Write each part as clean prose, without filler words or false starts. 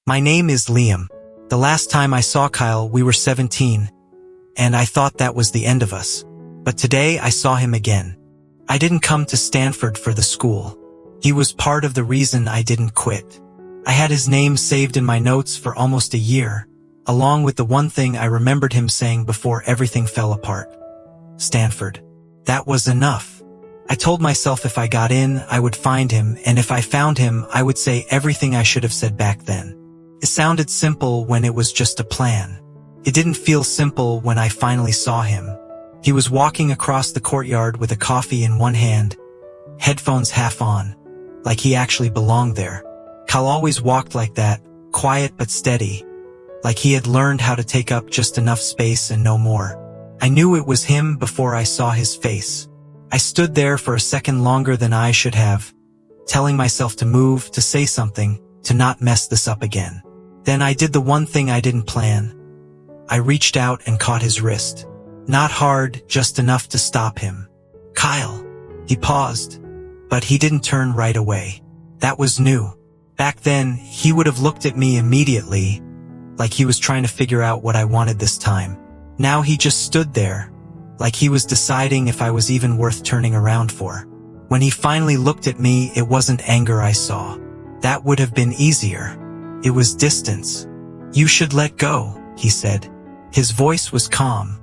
My name is Liam. The last time I saw Kyle, we were 17, and I thought that was the end of us. But today I saw him again. I didn't come to Stanford for the school. He was part of the reason I didn't quit. I had his name saved in my notes for almost a year, along with the one thing I remembered him saying before everything fell apart. Stanford. That was enough. I told myself if I got in, I would find him, and if I found him, I would say everything I should have said back then. It sounded simple when it was just a plan. It didn't feel simple when I finally saw him. He was walking across the courtyard with a coffee in one hand, headphones half on, like he actually belonged there. Kyle always walked like that, quiet but steady, like he had learned how to take up just enough space and no more. I knew it was him before I saw his face. I stood there for a second longer than I should have, telling myself to move, to say something, to not mess this up again. Then I did the one thing I didn't plan. I reached out and caught his wrist. Not hard, just enough to stop him. Kyle. He paused, but he didn't turn right away. That was new. Back then, he would have looked at me immediately, like he was trying to figure out what I wanted this time. Now he just stood there, like he was deciding if I was even worth turning around for. When he finally looked at me, it wasn't anger I saw. That would have been easier. It was distance. You should let go, he said. His voice was calm,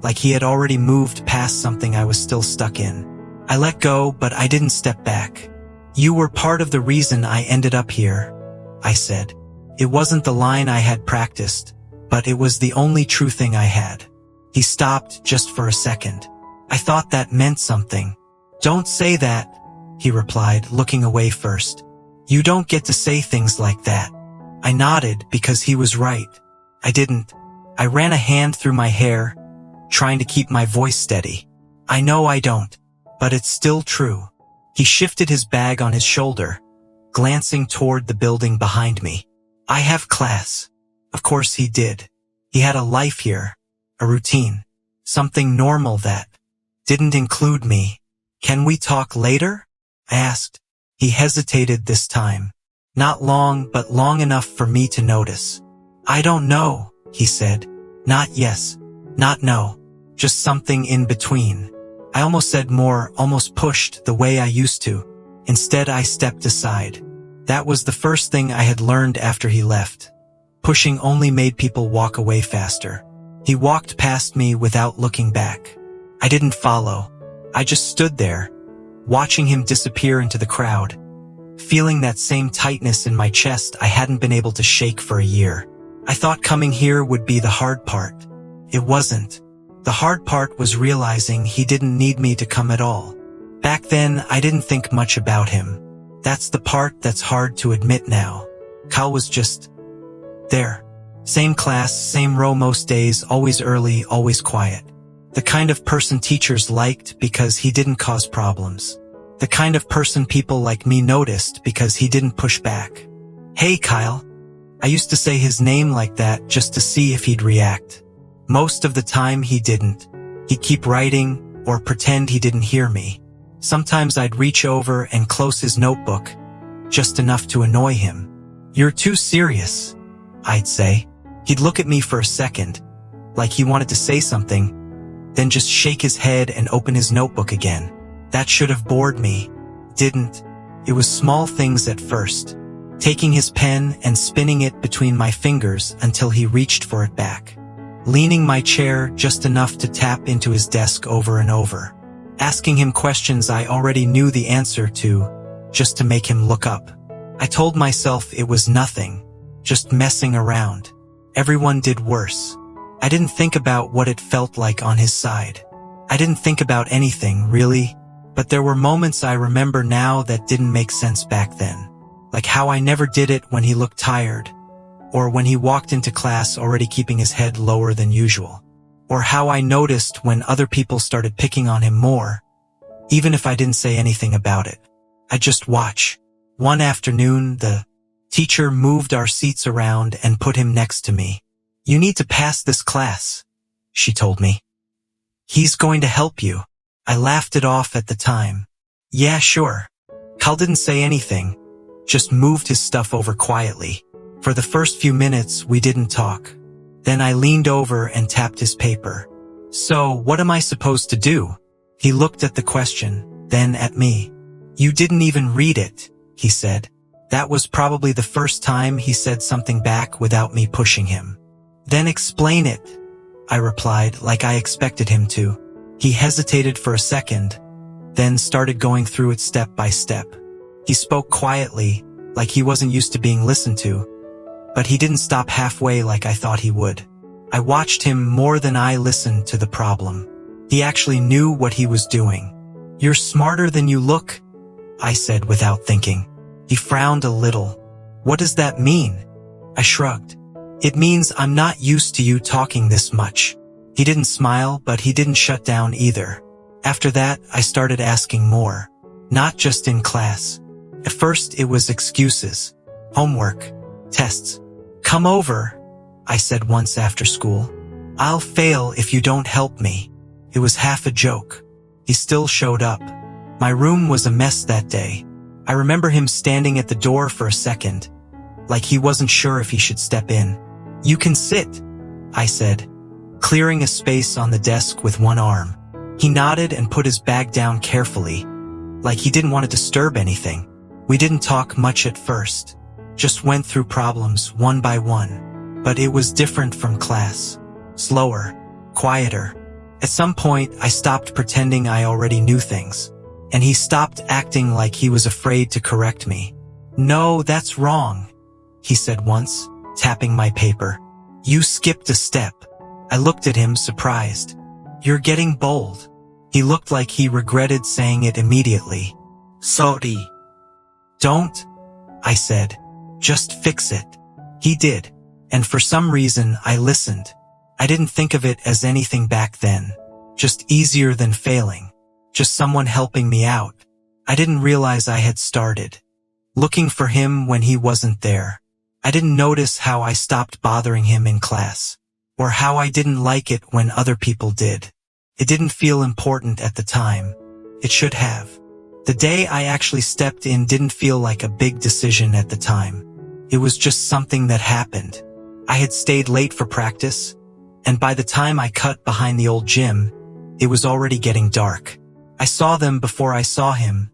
like he had already moved past something I was still stuck in. I let go, but I didn't step back. You were part of the reason I ended up here, I said. It wasn't the line I had practiced, but it was the only true thing I had. He stopped just for a second. I thought that meant something. Don't say that, he replied, looking away first. You don't get to say things like that. I nodded because he was right. I didn't. I ran a hand through my hair, trying to keep my voice steady. I know I don't, but it's still true. He shifted his bag on his shoulder, glancing toward the building behind me. I have class. Of course he did. He had a life here, a routine, something normal that didn't include me. Can we talk later? I asked. He hesitated this time. Not long, but long enough for me to notice. I don't know, he said. Not yes, not no, just something in between. I almost said more, almost pushed the way I used to. Instead, I stepped aside. That was the first thing I had learned after he left. Pushing only made people walk away faster. He walked past me without looking back. I didn't follow. I just stood there, watching him disappear into the crowd, feeling that same tightness in my chest I hadn't been able to shake for a year. I thought coming here would be the hard part. It wasn't. The hard part was realizing he didn't need me to come at all. Back then, I didn't think much about him. That's the part that's hard to admit now. Kyle was just there. Same class, same row most days, always early, always quiet. The kind of person teachers liked because he didn't cause problems. The kind of person people like me noticed because he didn't push back. Hey, Kyle. I used to say his name like that just to see if he'd react. Most of the time he didn't. He'd keep writing or pretend he didn't hear me. Sometimes I'd reach over and close his notebook, just enough to annoy him. You're too serious, I'd say. He'd look at me for a second, like he wanted to say something, then just shake his head and open his notebook again. That should have bored me. Didn't. It was small things at first. Taking his pen and spinning it between my fingers until he reached for it back. Leaning my chair just enough to tap into his desk over and over. Asking him questions I already knew the answer to, just to make him look up. I told myself it was nothing, just messing around. Everyone did worse. I didn't think about what it felt like on his side. I didn't think about anything, really, but there were moments I remember now that didn't make sense back then. Like how I never did it when he looked tired, or when he walked into class already keeping his head lower than usual, or how I noticed when other people started picking on him more, even if I didn't say anything about it. I'd just watch. One afternoon, the teacher moved our seats around and put him next to me. You need to pass this class, she told me. He's going to help you. I laughed it off at the time. Yeah, sure. Kyle didn't say anything, just moved his stuff over quietly. For the first few minutes, we didn't talk. Then I leaned over and tapped his paper. So, what am I supposed to do? He looked at the question, then at me. You didn't even read it, he said. That was probably the first time he said something back without me pushing him. Then explain it, I replied like I expected him to. He hesitated for a second, then started going through it step by step. He spoke quietly, like he wasn't used to being listened to, but he didn't stop halfway like I thought he would. I watched him more than I listened to the problem. He actually knew what he was doing. You're smarter than you look, I said without thinking. He frowned a little. What does that mean? I shrugged. It means I'm not used to you talking this much. He didn't smile, but he didn't shut down either. After that, I started asking more. Not just in class. At first, it was excuses. Homework. Tests. Come over, I said once after school. I'll fail if you don't help me. It was half a joke. He still showed up. My room was a mess that day. I remember him standing at the door for a second, like he wasn't sure if he should step in. You can sit, I said, clearing a space on the desk with one arm. He nodded and put his bag down carefully, like he didn't want to disturb anything. We didn't talk much at first, just went through problems one by one. But it was different from class. Slower, quieter. At some point, I stopped pretending I already knew things, and he stopped acting like he was afraid to correct me. No, that's wrong, he said once, tapping my paper. You skipped a step. I looked at him surprised. You're getting bold. He looked like he regretted saying it immediately. Sorry. Don't, I said. Just fix it. He did. And for some reason, I listened. I didn't think of it as anything back then. Just easier than failing. Just someone helping me out. I didn't realize I had started looking for him when he wasn't there. I didn't notice how I stopped bothering him in class, or how I didn't like it when other people did. It didn't feel important at the time. It should have. The day I actually stepped in didn't feel like a big decision at the time. It was just something that happened. I had stayed late for practice, and by the time I cut behind the old gym, it was already getting dark. I saw them before I saw him.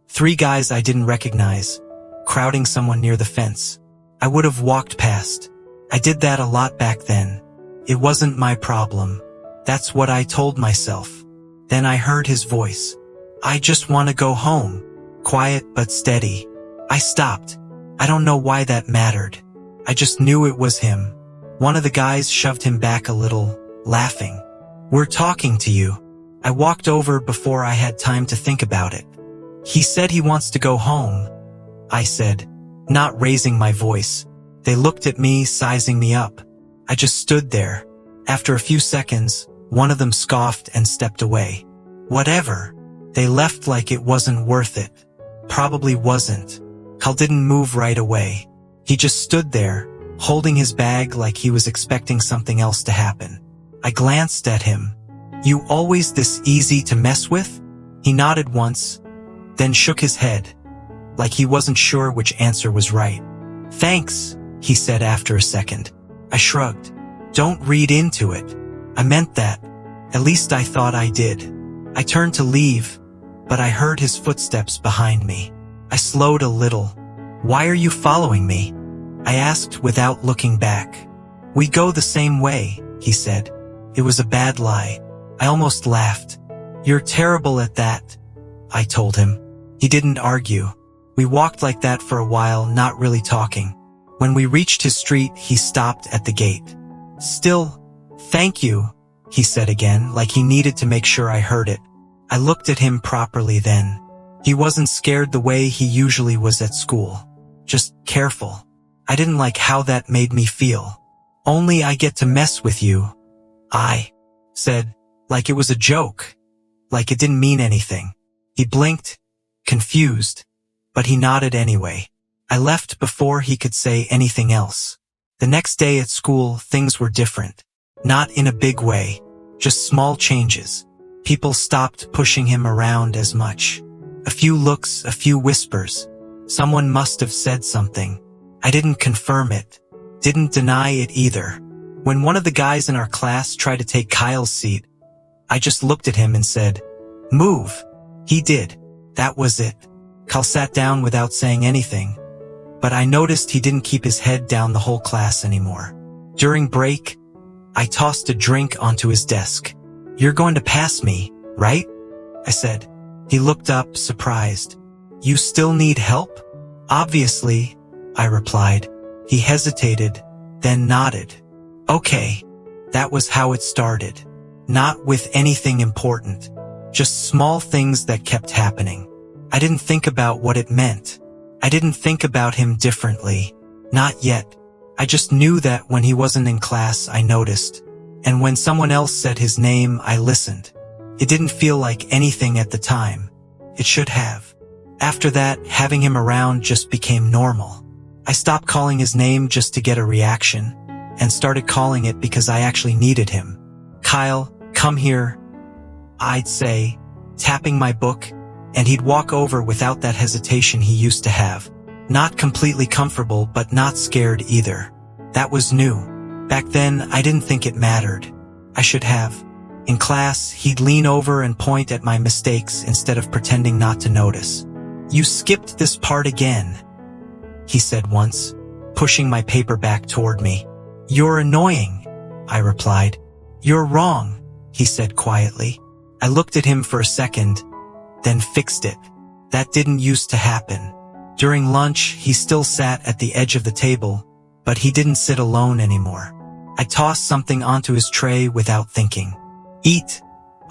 3 guys I didn't recognize, crowding someone near the fence. I would have walked past. I did that a lot back then. It wasn't my problem. That's what I told myself. Then I heard his voice. I just want to go home. Quiet but steady. I stopped. I don't know why that mattered. I just knew it was him. One of the guys shoved him back a little, laughing. We're talking to you. I walked over before I had time to think about it. He said he wants to go home, I said, not raising my voice. They looked at me, sizing me up. I just stood there. After a few seconds, one of them scoffed and stepped away. Whatever. They left like it wasn't worth it. Probably wasn't. Kyle didn't move right away. He just stood there, holding his bag like he was expecting something else to happen. I glanced at him. You always this easy to mess with? He nodded once, then shook his head, like he wasn't sure which answer was right. Thanks, he said after a second. I shrugged. Don't read into it. I meant that. At least I thought I did. I turned to leave, but I heard his footsteps behind me. I slowed a little. Why are you following me? I asked without looking back. We go the same way, he said. It was a bad lie. I almost laughed. You're terrible at that, I told him. He didn't argue. We walked like that for a while, not really talking. When we reached his street, he stopped at the gate. Still, thank you, he said again, like he needed to make sure I heard it. I looked at him properly then. He wasn't scared the way he usually was at school. Just careful. I didn't like how that made me feel. Only I get to mess with you, I said, like it was a joke, like it didn't mean anything. He blinked, confused, but he nodded anyway. I left before he could say anything else. The next day at school, things were different. Not in a big way, just small changes. People stopped pushing him around as much. A few looks, a few whispers. Someone must have said something. I didn't confirm it, didn't deny it either. When one of the guys in our class tried to take Kyle's seat, I just looked at him and said, "Move." He did. That was it. Kyle sat down without saying anything, but I noticed he didn't keep his head down the whole class anymore. During break, I tossed a drink onto his desk. "You're going to pass me, right?" I said. He looked up, surprised. "You still need help?" "Obviously," I replied. He hesitated, then nodded. Okay, that was how it started. Not with anything important, just small things that kept happening. I didn't think about what it meant. I didn't think about him differently. Not yet. I just knew that when he wasn't in class, I noticed. And when someone else said his name, I listened. It didn't feel like anything at the time. It should have. After that, having him around just became normal. I stopped calling his name just to get a reaction, and started calling it because I actually needed him. "Kyle, come here," I'd say, tapping my book, and he'd walk over without that hesitation he used to have. Not completely comfortable, but not scared either. That was new. Back then, I didn't think it mattered. I should have. In class, he'd lean over and point at my mistakes instead of pretending not to notice. "You skipped this part again," he said once, pushing my paper back toward me. "You're annoying," I replied. "You're wrong," he said quietly. I looked at him for a second, then fixed it. That didn't used to happen. During lunch, he still sat at the edge of the table, but he didn't sit alone anymore. I tossed something onto his tray without thinking. "Eat,"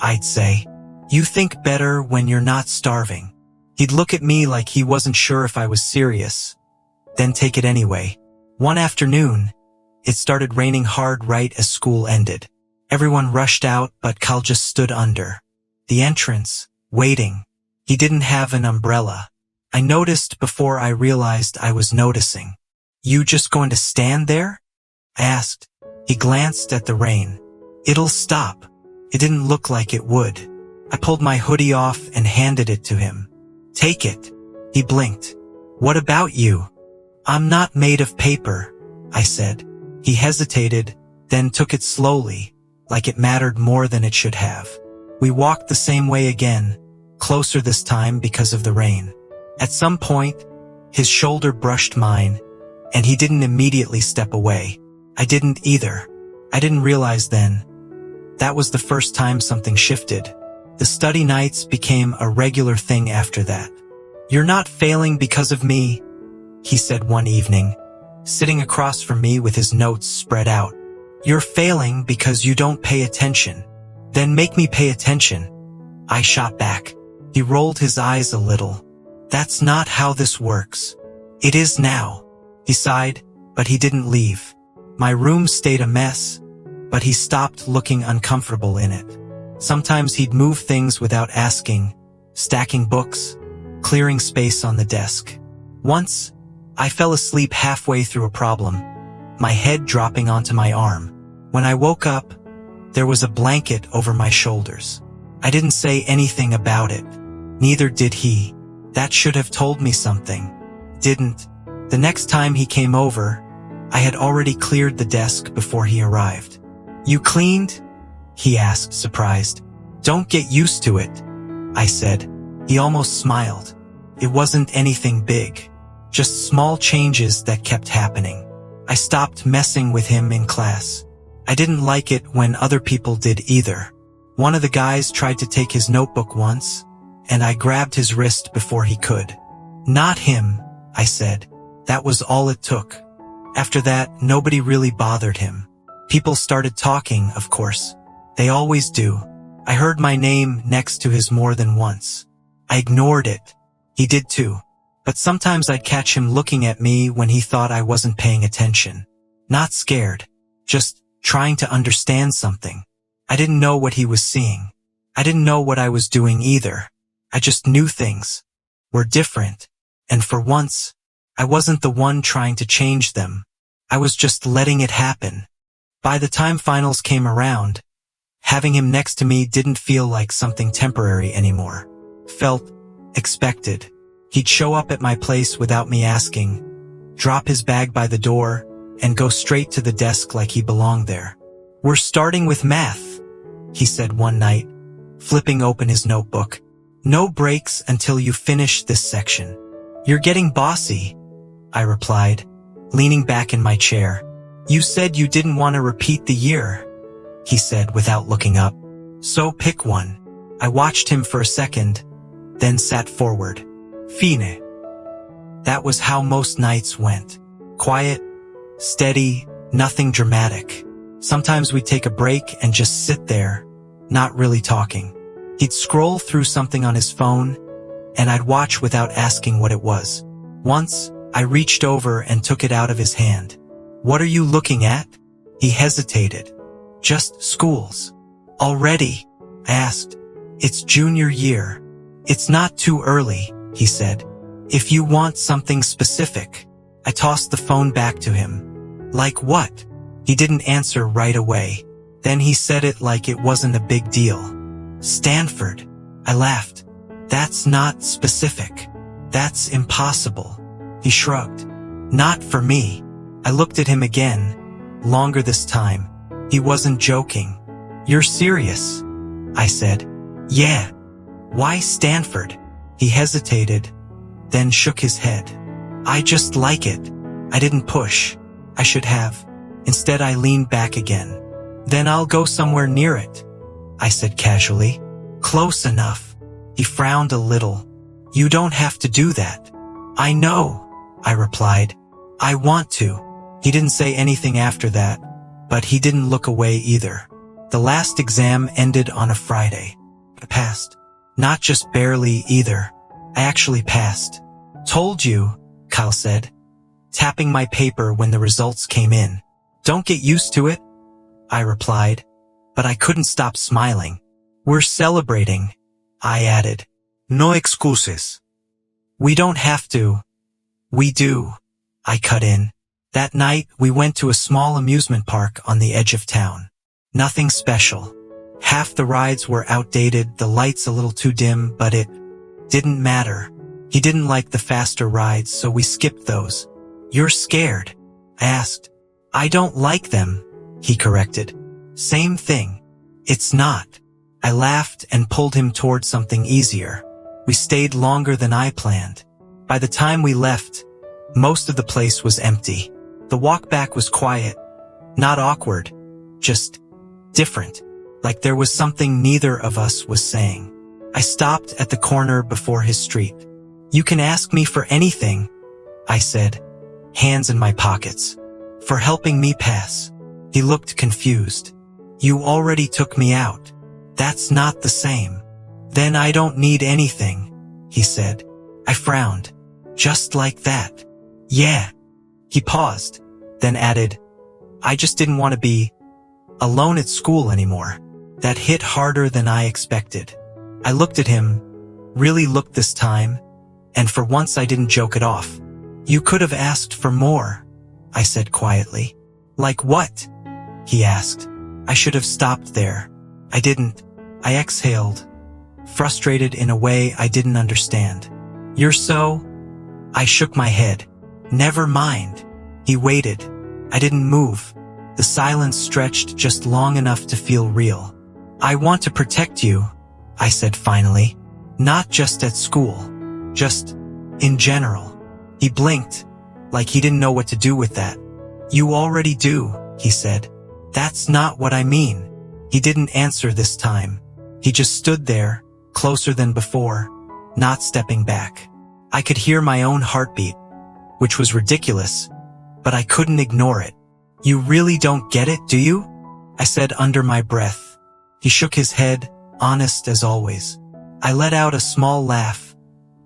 I'd say. "You think better when you're not starving." He'd look at me like he wasn't sure if I was serious, then take it anyway. One afternoon, it started raining hard right as school ended. Everyone rushed out, but Kyle just stood under the entrance, waiting. He didn't have an umbrella. I noticed before I realized I was noticing. "You just going to stand there?" I asked. He glanced at the rain. "It'll stop." It didn't look like it would. I pulled my hoodie off and handed it to him. "Take it." He blinked. "What about you?" "I'm not made of paper," I said. He hesitated, then took it slowly, like it mattered more than it should have. We walked the same way again, closer this time because of the rain. At some point, his shoulder brushed mine, and he didn't immediately step away. I didn't either. I didn't realize then. That was the first time something shifted. The study nights became a regular thing after that. "You're not failing because of me," he said one evening, sitting across from me with his notes spread out. "You're failing because you don't pay attention." "Then make me pay attention," I shot back. He rolled his eyes a little. "That's not how this works." "It is now." He sighed, but he didn't leave. My room stayed a mess, but he stopped looking uncomfortable in it. Sometimes he'd move things without asking, stacking books, clearing space on the desk. Once, I fell asleep halfway through a problem, my head dropping onto my arm. When I woke up, there was a blanket over my shoulders. I didn't say anything about it. Neither did he. That should have told me something. Didn't. The next time he came over, I had already cleared the desk before he arrived. "You cleaned?" he asked, surprised. "Don't get used to it," I said. He almost smiled. It wasn't anything big, just small changes that kept happening. I stopped messing with him in class. I didn't like it when other people did either. One of the guys tried to take his notebook once, and I grabbed his wrist before he could. "Not him," I said. That was all it took. After that, nobody really bothered him. People started talking, of course. They always do. I heard my name next to his more than once. I ignored it. He did too. But sometimes I'd catch him looking at me when he thought I wasn't paying attention. Not scared. Just trying to understand something. I didn't know what he was seeing. I didn't know what I was doing either. I just knew things were different. And for once, I wasn't the one trying to change them. I was just letting it happen. By the time finals came around, having him next to me didn't feel like something temporary anymore. Felt expected. He'd show up at my place without me asking, drop his bag by the door, and go straight to the desk like he belonged there. "We're starting with math," he said one night, flipping open his notebook. "No breaks until you finish this section." "You're getting bossy," I replied, leaning back in my chair. "You said you didn't want to repeat the year," he said without looking up. "So pick one." I watched him for a second, then sat forward. "Fine." That was how most nights went. Quiet, steady, nothing dramatic. Sometimes we'd take a break and just sit there, not really talking. He'd scroll through something on his phone, and I'd watch without asking what it was. Once, I reached over and took it out of his hand. "What are you looking at?" He hesitated. "Just schools." "Already?" I asked. "It's junior year." "It's not too early," he said. "If you want something specific." I tossed the phone back to him. "Like what?" He didn't answer right away. Then he said it like it wasn't a big deal. "Stanford." I laughed. "That's not specific. That's impossible." He shrugged. "Not for me." I looked at him again, longer this time. He wasn't joking. "You're serious?" I said. "Yeah." "Why Stanford?" He hesitated, then shook his head. "I just like it." I didn't push. I should have. Instead, I leaned back again. "Then I'll go somewhere near it," I said casually. "Close enough." He frowned a little. "You don't have to do that." "I know," I replied. "I want to." He didn't say anything after that, but he didn't look away either. The last exam ended on a Friday. I passed. Not just barely either. I actually passed. "Told you," Kyle said, tapping my paper when the results came in. "Don't get used to it," I replied, but I couldn't stop smiling. "We're celebrating," I added. "No excuses." "We don't have to." "We do," I cut in. That night, we went to a small amusement park on the edge of town. Nothing special. Half the rides were outdated, the lights a little too dim, but it didn't matter. He didn't like the faster rides, so we skipped those. "You're scared?" I asked. "I don't like them," he corrected. "Same thing." "It's not." I laughed and pulled him toward something easier. We stayed longer than I planned. By the time we left, most of the place was empty. The walk back was quiet, not awkward, just different, like there was something neither of us was saying. I stopped at the corner before his street. "You can ask me for anything," I said, hands in my pockets. "For helping me pass." He looked confused. "You already took me out." "That's not the same." "Then I don't need anything," he said. I frowned. "Just like that?" "Yeah." He paused, then added, "I just didn't want to be alone at school anymore." That hit harder than I expected. I looked at him, really looked this time, and for once I didn't joke it off. "You could have asked for more," I said quietly. "Like what?" he asked. I should have stopped there. I didn't. I exhaled, frustrated in a way I didn't understand. "You're so..." I shook my head. "Never mind." He waited. I didn't move. The silence stretched just long enough to feel real. "I want to protect you," I said finally. "Not just at school. Just in general." He blinked, like he didn't know what to do with that. "You already do," he said. "That's not what I mean." He didn't answer this time. He just stood there, closer than before, not stepping back. I could hear my own heartbeat, which was ridiculous, but I couldn't ignore it. "You really don't get it, do you?" I said under my breath. He shook his head, honest as always. I let out a small laugh,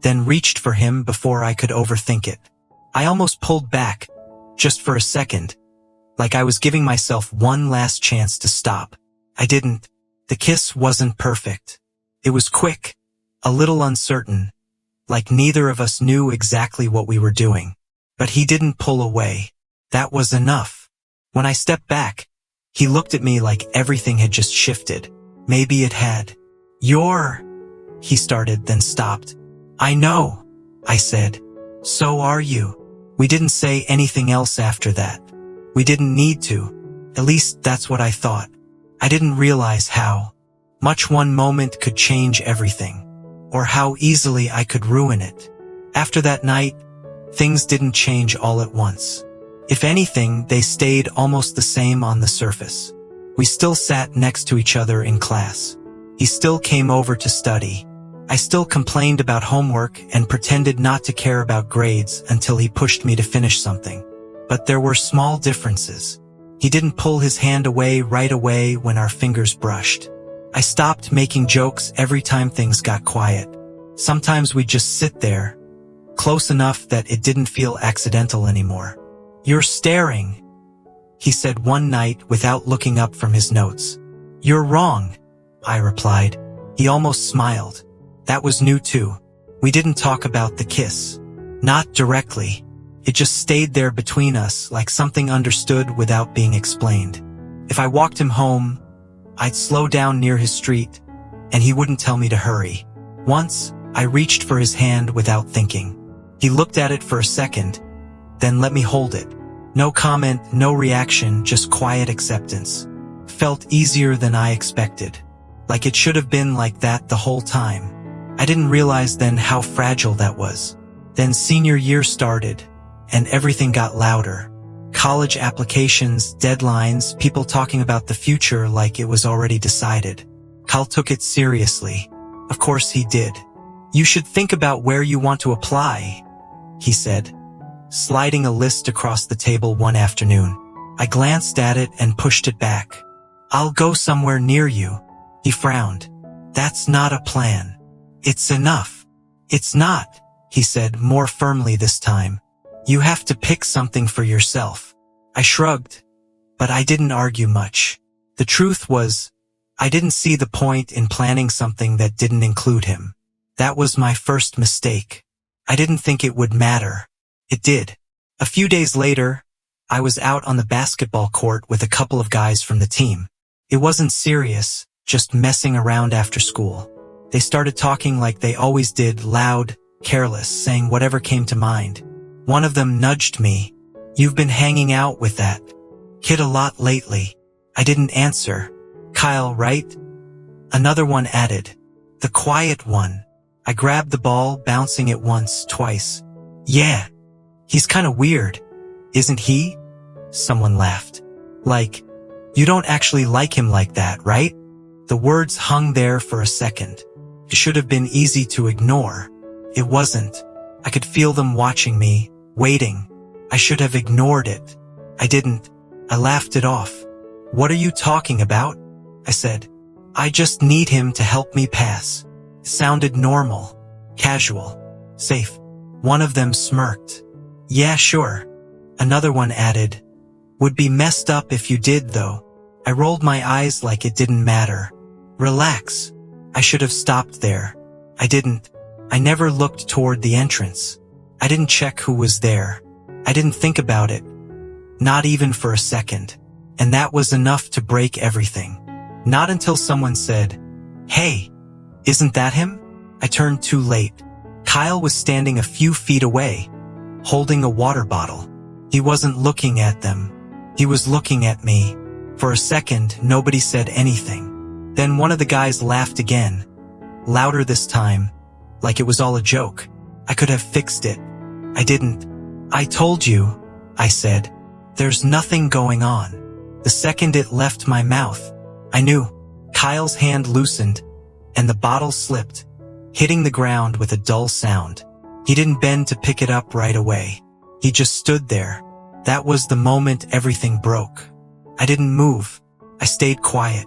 then reached for him before I could overthink it. I almost pulled back, just for a second, like I was giving myself one last chance to stop. I didn't. The kiss wasn't perfect. It was quick, a little uncertain, like neither of us knew exactly what we were doing. But he didn't pull away. That was enough. When I stepped back, he looked at me like everything had just shifted. Maybe it had. "You're..." he started, then stopped. "I know," I said. "So are you." We didn't say anything else after that. We didn't need to. At least that's what I thought. I didn't realize how much one moment could change everything, or how easily I could ruin it. After that night, things didn't change all at once. If anything, they stayed almost the same on the surface. We still sat next to each other in class. He still came over to study. I still complained about homework and pretended not to care about grades until he pushed me to finish something. But there were small differences. He didn't pull his hand away right away when our fingers brushed. I stopped making jokes every time things got quiet. Sometimes we'd just sit there, close enough that it didn't feel accidental anymore. "You're staring," he said one night without looking up from his notes. "You're wrong," I replied. He almost smiled. That was new too. We didn't talk about the kiss. Not directly. It just stayed there between us like something understood without being explained. If I walked him home, I'd slow down near his street, and he wouldn't tell me to hurry. Once, I reached for his hand without thinking. He looked at it for a second, then let me hold it. No comment, no reaction, just quiet acceptance. Felt easier than I expected. Like it should have been like that the whole time. I didn't realize then how fragile that was. Then senior year started, and everything got louder. College applications, deadlines, people talking about the future like it was already decided. Kyle took it seriously. Of course he did. "You should think about where you want to apply," he said, sliding a list across the table one afternoon. I glanced at it and pushed it back. "I'll go somewhere near you." He frowned. "That's not a plan. It's enough." "It's not," he said more firmly this time. "You have to pick something for yourself." I shrugged, but I didn't argue much. The truth was, I didn't see the point in planning something that didn't include him. That was my first mistake. I didn't think it would matter. It did. A few days later, I was out on the basketball court with a couple of guys from the team. It wasn't serious, just messing around after school. They started talking like they always did, loud, careless, saying whatever came to mind. One of them nudged me. "You've been hanging out with that kid a lot lately." I didn't answer. "Kyle, right?" Another one added. "The quiet one." I grabbed the ball, bouncing it once, twice. "Yeah. He's kinda weird, isn't he?" Someone laughed. "Like, you don't actually like him like that, right?" The words hung there for a second. It should have been easy to ignore. It wasn't. I could feel them watching me, waiting. I should have ignored it. I didn't. I laughed it off. "What are you talking about?" I said. "I just need him to help me pass." Sounded normal, casual, safe. One of them smirked. "Yeah, sure." Another one added, "Would be messed up if you did, though." I rolled my eyes like it didn't matter. "Relax." I should have stopped there. I didn't. I never looked toward the entrance. I didn't check who was there. I didn't think about it. Not even for a second. And that was enough to break everything. Not until someone said, "Hey, isn't that him?" I turned too late. Kyle was standing a few feet away, holding a water bottle. He wasn't looking at them. He was looking at me. For a second, nobody said anything. Then one of the guys laughed again, louder this time, like it was all a joke. I could have fixed it. I didn't. "I told you," I said. "There's nothing going on." The second it left my mouth, I knew. Kyle's hand loosened, and the bottle slipped, hitting the ground with a dull sound. He didn't bend to pick it up right away. He just stood there. That was the moment everything broke. I didn't move. I stayed quiet.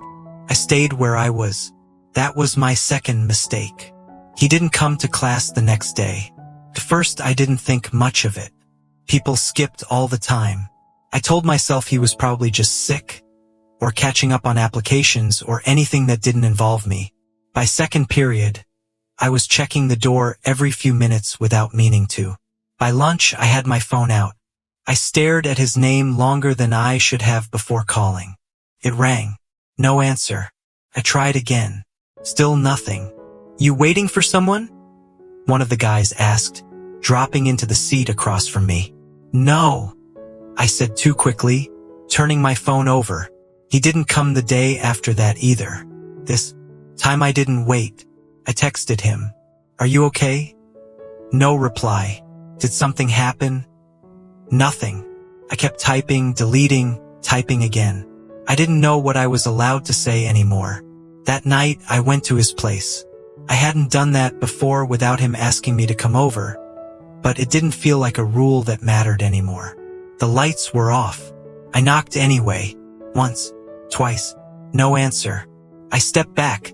I stayed where I was. That was my second mistake. He didn't come to class the next day. At first, I didn't think much of it. People skipped all the time. I told myself he was probably just sick, or catching up on applications, or anything that didn't involve me. By second period, I was checking the door every few minutes without meaning to. By lunch, I had my phone out. I stared at his name longer than I should have before calling. It rang. No answer. I tried again. Still nothing. "You waiting for someone?" one of the guys asked, dropping into the seat across from me. No, I said too quickly, turning my phone over. He didn't come the day after that either. This time I didn't wait. I texted him. Are you okay? No reply. Did something happen? Nothing. I kept typing, deleting, typing again. I didn't know what I was allowed to say anymore. That night, I went to his place. I hadn't done that before without him asking me to come over, but it didn't feel like a rule that mattered anymore. The lights were off. I knocked anyway. Once, twice. No answer. I stepped back.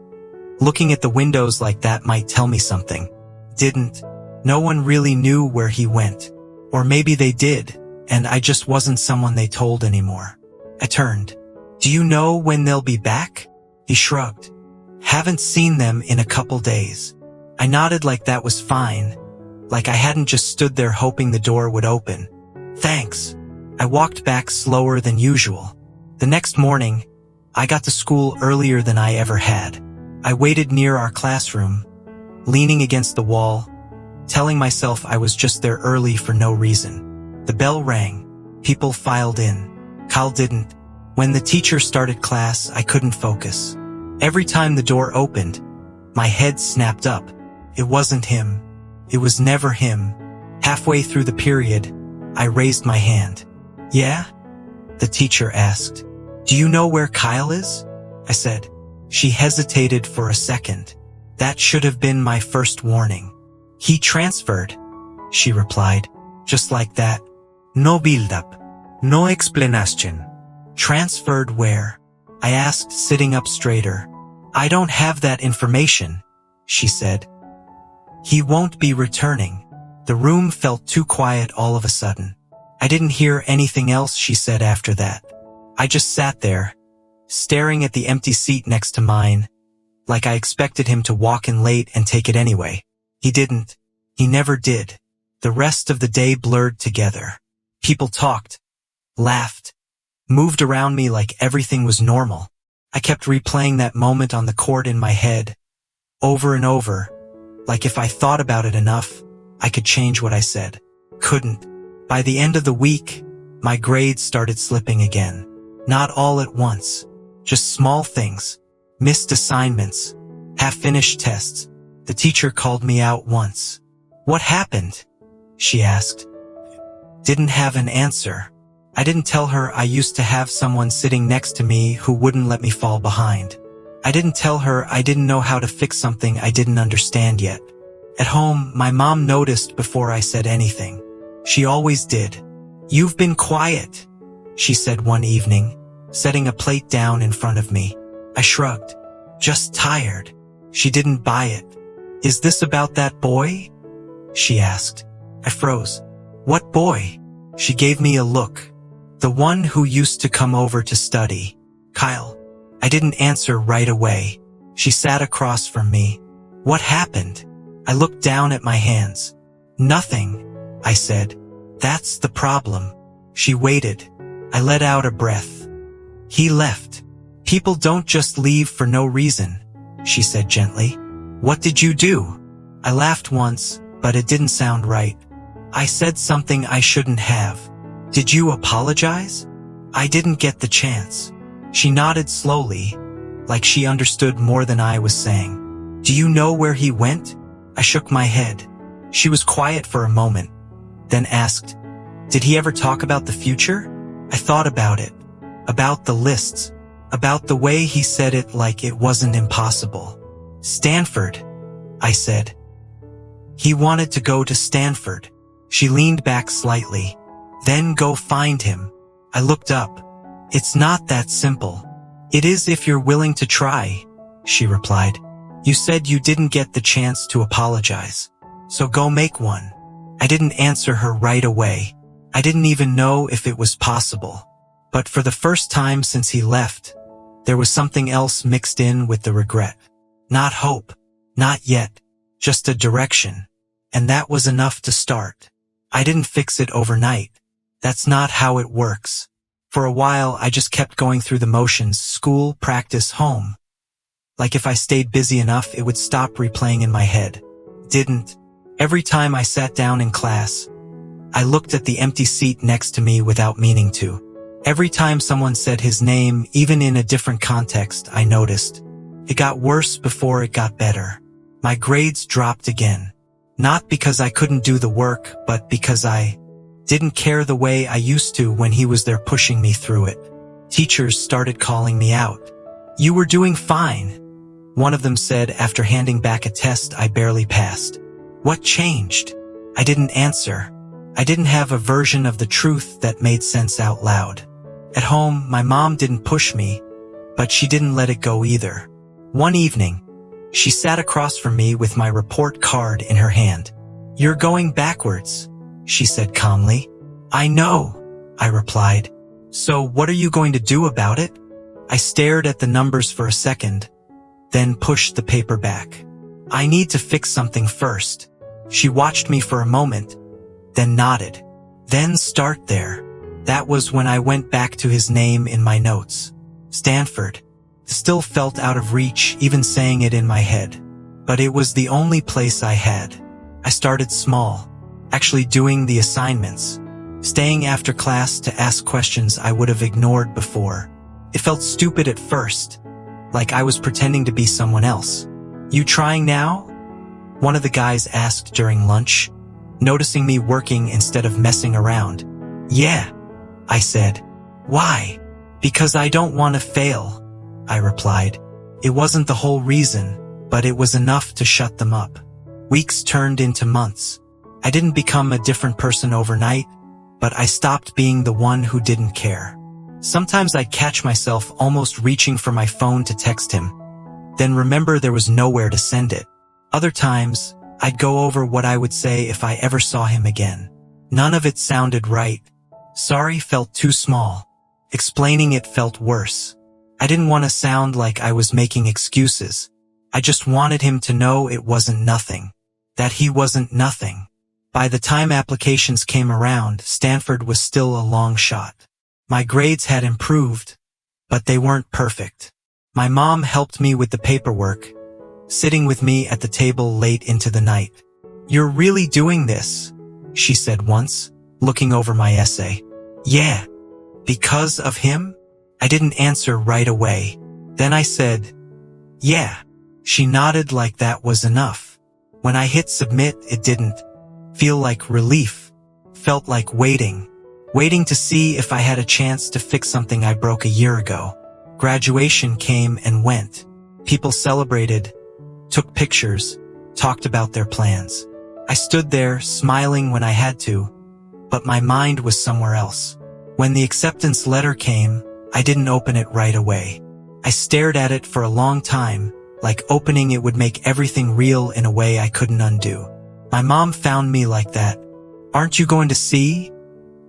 Looking at the windows like that might tell me something. Didn't. No one really knew where he went. Or maybe they did, and I just wasn't someone they told anymore. I turned. Do you know when they'll be back? He shrugged. Haven't seen them in a couple days. I nodded like that was fine, like I hadn't just stood there hoping the door would open. Thanks. I walked back slower than usual. The next morning, I got to school earlier than I ever had. I waited near our classroom, leaning against the wall, telling myself I was just there early for no reason. The bell rang. People filed in. Kyle didn't. When the teacher started class, I couldn't focus. Every time the door opened, my head snapped up. It wasn't him. It was never him. Halfway through the period, I raised my hand. Yeah? The teacher asked. Do you know where Kyle is? I said. She hesitated for a second. That should have been my first warning. He transferred, she replied. Just like that. No build-up. No explanation. Transferred where? I asked, sitting up straighter. I don't have that information, she said. He won't be returning. The room felt too quiet all of a sudden. I didn't hear anything else she said after that. I just sat there, staring at the empty seat next to mine, like I expected him to walk in late and take it anyway. He didn't. He never did. The rest of the day blurred together. People talked, laughed, moved around me like everything was normal. I kept replaying that moment on the court in my head, over and over, like if I thought about it enough, I could change what I said. Couldn't. By the end of the week, my grades started slipping again. Not all at once, just small things, missed assignments, half-finished tests. The teacher called me out once. What happened? She asked. Didn't have an answer. I didn't tell her I used to have someone sitting next to me who wouldn't let me fall behind. I didn't tell her I didn't know how to fix something I didn't understand yet. At home, my mom noticed before I said anything. She always did. You've been quiet, she said one evening, setting a plate down in front of me. I shrugged. Just tired. She didn't buy it. Is this about that boy? She asked. I froze. What boy? She gave me a look. The one who used to come over to study. Kyle. I didn't answer right away. She sat across from me. What happened? I looked down at my hands. Nothing, I said. That's the problem. She waited. I let out a breath. He left. People don't just leave for no reason, she said gently. What did you do? I laughed once, but it didn't sound right. I said something I shouldn't have. Did you apologize? I didn't get the chance. She nodded slowly, like she understood more than I was saying. Do you know where he went? I shook my head. She was quiet for a moment, then asked, did he ever talk about the future? I thought about it, about the lists, about the way he said it like it wasn't impossible. Stanford, I said. He wanted to go to Stanford. She leaned back slightly. Then go find him. I looked up. It's not that simple. It is if you're willing to try, she replied. You said you didn't get the chance to apologize. So go make one. I didn't answer her right away. I didn't even know if it was possible. But for the first time since he left, there was something else mixed in with the regret. Not hope. Not yet. Just a direction. And that was enough to start. I didn't fix it overnight. That's not how it works. For a while, I just kept going through the motions, school, practice, home. Like if I stayed busy enough, it would stop replaying in my head. Didn't. Every time I sat down in class, I looked at the empty seat next to me without meaning to. Every time someone said his name, even in a different context, I noticed. It got worse before it got better. My grades dropped again. Not because I couldn't do the work, but because I didn't care the way I used to when he was there pushing me through it. Teachers started calling me out. "You were doing fine," one of them said after handing back a test I barely passed. What changed? I didn't answer. I didn't have a version of the truth that made sense out loud. At home, my mom didn't push me, but she didn't let it go either. One evening, she sat across from me with my report card in her hand. "You're going backwards," she said calmly. "I know," I replied. "So what are you going to do about it?" I stared at the numbers for a second, then pushed the paper back. "I need to fix something first." She watched me for a moment, then nodded. "Then start there." That was when I went back to his name in my notes. Stanford. Still felt out of reach even saying it in my head. But it was the only place I had. I started small, actually doing the assignments, staying after class to ask questions I would have ignored before. It felt stupid at first, like I was pretending to be someone else. "You trying now?" one of the guys asked during lunch, noticing me working instead of messing around. "Yeah," I said. "Why?" "Because I don't want to fail," I replied. It wasn't the whole reason, but it was enough to shut them up. Weeks turned into months. I didn't become a different person overnight, but I stopped being the one who didn't care. Sometimes I'd catch myself almost reaching for my phone to text him, then remember there was nowhere to send it. Other times, I'd go over what I would say if I ever saw him again. None of it sounded right. Sorry felt too small. Explaining it felt worse. I didn't want to sound like I was making excuses. I just wanted him to know it wasn't nothing. That he wasn't nothing. By the time applications came around, Stanford was still a long shot. My grades had improved, but they weren't perfect. My mom helped me with the paperwork, sitting with me at the table late into the night. "You're really doing this," she said once, looking over my essay. "Yeah." "Because of him?" I didn't answer right away. Then I said, "Yeah." She nodded like that was enough. When I hit submit, it didn't feel like relief. Felt like waiting to see if I had a chance to fix something I broke a year ago. Graduation came and went. People celebrated, took pictures, talked about their plans. I stood there, smiling when I had to, but my mind was somewhere else. When the acceptance letter came, I didn't open it right away. I stared at it for a long time, like opening it would make everything real in a way I couldn't undo. My mom found me like that. "Aren't you going to see?"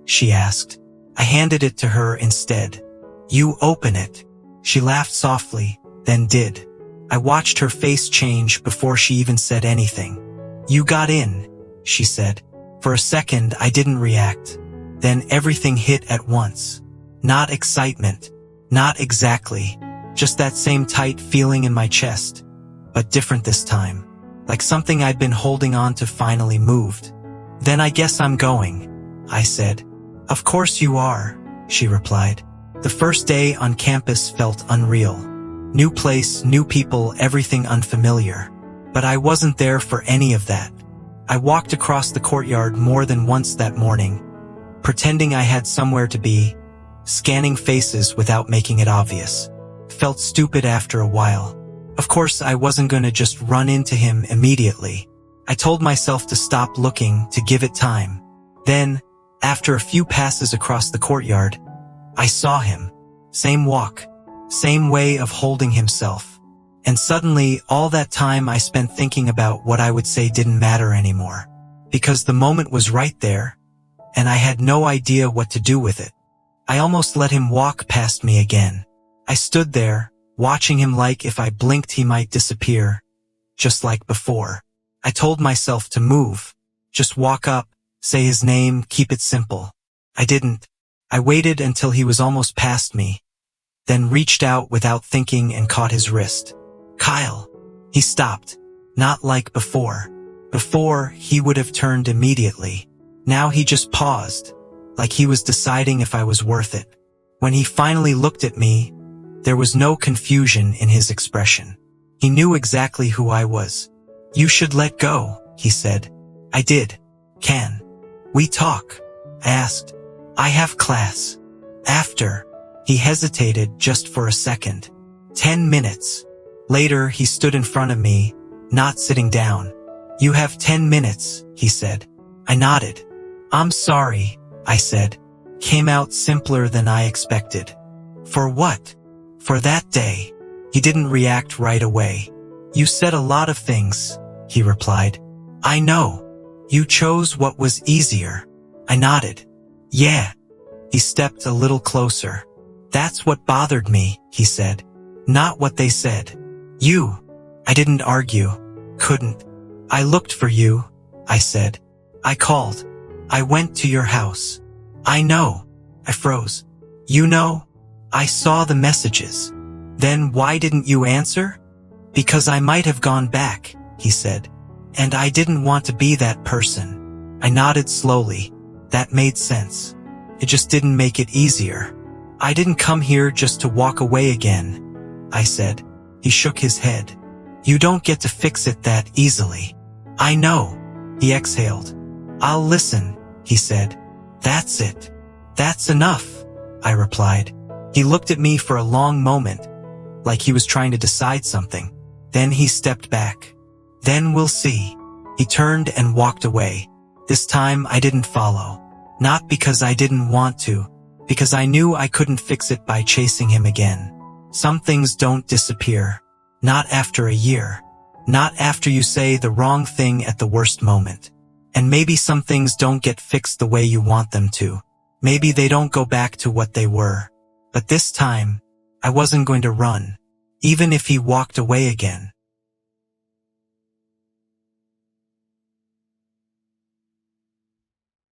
she asked. I handed it to her instead. "You open it." She laughed softly, then did. I watched her face change before she even said anything. "You got in," she said. For a second, I didn't react. Then everything hit at once. Not excitement. Not exactly. Just that same tight feeling in my chest. But different this time. Like something I'd been holding on to finally moved. "Then I guess I'm going," I said. "Of course you are," she replied. The first day on campus felt unreal. New place, new people, everything unfamiliar. But I wasn't there for any of that. I walked across the courtyard more than once that morning, pretending I had somewhere to be, scanning faces without making it obvious. Felt stupid after a while. Of course, I wasn't gonna just run into him immediately. I told myself to stop looking, to give it time. Then, after a few passes across the courtyard, I saw him. Same walk, same way of holding himself. And suddenly, all that time I spent thinking about what I would say didn't matter anymore. Because the moment was right there, and I had no idea what to do with it. I almost let him walk past me again. I stood there, watching him like if I blinked he might disappear, just like before. I told myself to move, just walk up, say his name, keep it simple. I didn't. I waited until he was almost past me, then reached out without thinking and caught his wrist. "Kyle." He stopped. Not like before. Before, he would have turned immediately. Now he just paused, like he was deciding if I was worth it. When he finally looked at me, there was no confusion in his expression. He knew exactly who I was. "You should let go," he said. I did. "Can we talk?" I asked. "I have class." "After." He hesitated just for a second. 10 minutes. Later, he stood in front of me, not sitting down. "You have 10 minutes, he said. I nodded. "I'm sorry," I said. Came out simpler than I expected. "For what?" "For that day." He didn't react right away. "You said a lot of things," he replied. "I know. You chose what was easier." I nodded. "Yeah." He stepped a little closer. "That's what bothered me," he said. "Not what they said. You." I didn't argue. Couldn't. "I looked for you," I said. "I called. I went to your house." "I know." I froze. "You know?" "I saw the messages." "Then why didn't you answer?" "Because I might have gone back," he said. "And I didn't want to be that person." I nodded slowly. That made sense. It just didn't make it easier. "I didn't come here just to walk away again," I said. He shook his head. "You don't get to fix it that easily." "I know." He exhaled. "I'll listen," he said. "That's it." "That's enough," I replied. He looked at me for a long moment, like he was trying to decide something. Then he stepped back. "Then we'll see." He turned and walked away. This time I didn't follow. Not because I didn't want to, because I knew I couldn't fix it by chasing him again. Some things don't disappear. Not after a year. Not after you say the wrong thing at the worst moment. And maybe some things don't get fixed the way you want them to. Maybe they don't go back to what they were. But this time, I wasn't going to run. Even if he walked away again.